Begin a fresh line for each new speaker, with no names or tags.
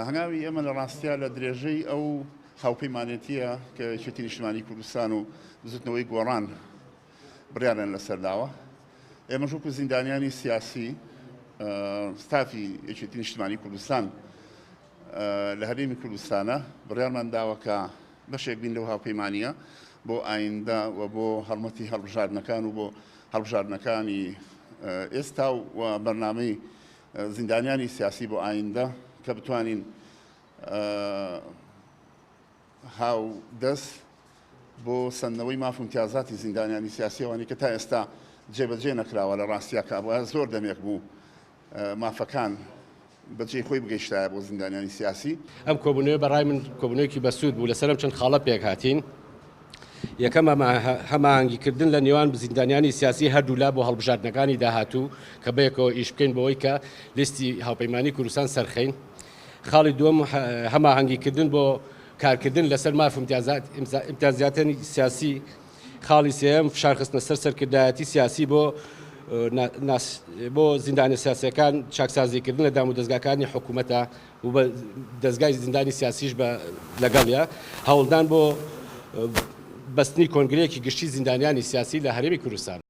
هەنگاوی ئێمە لە ڕاستیا لە درێژەی ئەو هاوپەیمانێتیە کە یەکێتی نیشتیمانی کوردستان و زوتنەوەی گۆڕان بڕیارن لەسەرداوە. ئێمەش وەکو زیندانیانی سیاسی ستافی یەکێتی نیشتیمانی کوردستان لە هەرێمی کوردستانە بڕیارمان داوە کە بەشێک بین لەو هاوپەیمانیە بۆ ئایندە و بۆ هەڵمەتی هەڵبژاردنەکان و بۆ هەڵبژاردنەکانی ئێستا و بەرنامەی زیندانیانی سیاسی بۆ ئایندە کە بتوانین هاو دەست بۆ سندنەوەی ماف و امتیازاتی زیندانیانی سیاسیەوانی کە تا ئێستا جێبەجێ نەکراوە لە ڕاستیا کابووە زۆر دەمێک بوو مافەکان بەجێی خۆی بگەیشتایە بۆ زیندانیانی سیاسی.
ئەم کۆبوونەوە بەڕای من کۆبوونەوەیەکی بەسوود بوو لەسەرم چەند خاڵە پێک هاتین. یەکەم هەماهەنگیکردن لە نێوان زیندانیانی سیاسی هەردوو لا بۆ هەڵبژاردنەکانی داهاتوو کە بەیەکەوە ئیش بکەین بەوەی کە لیستی هاوپەیمانی کوردستان سەرخەین. خاڵی دووەم هەماهەنگیکردن بۆ کارکردن لەسەر ماف امتیازاتانی سیاسی. خاڵی سێەم فشارخستنە سەر سەرکردایەتی سیاسی بۆ زیندانی سیاسیەکان چاکسازیکردن لە دام و دەستگاکانی حکوومەتە و بە دەستگای زیندانی سیاسیش لەگەڵیە هەوڵدان بۆ بەستنی کۆنگرەیەکی گشتی زیندانیانی سیاسی لە هەرێمی کوردستان.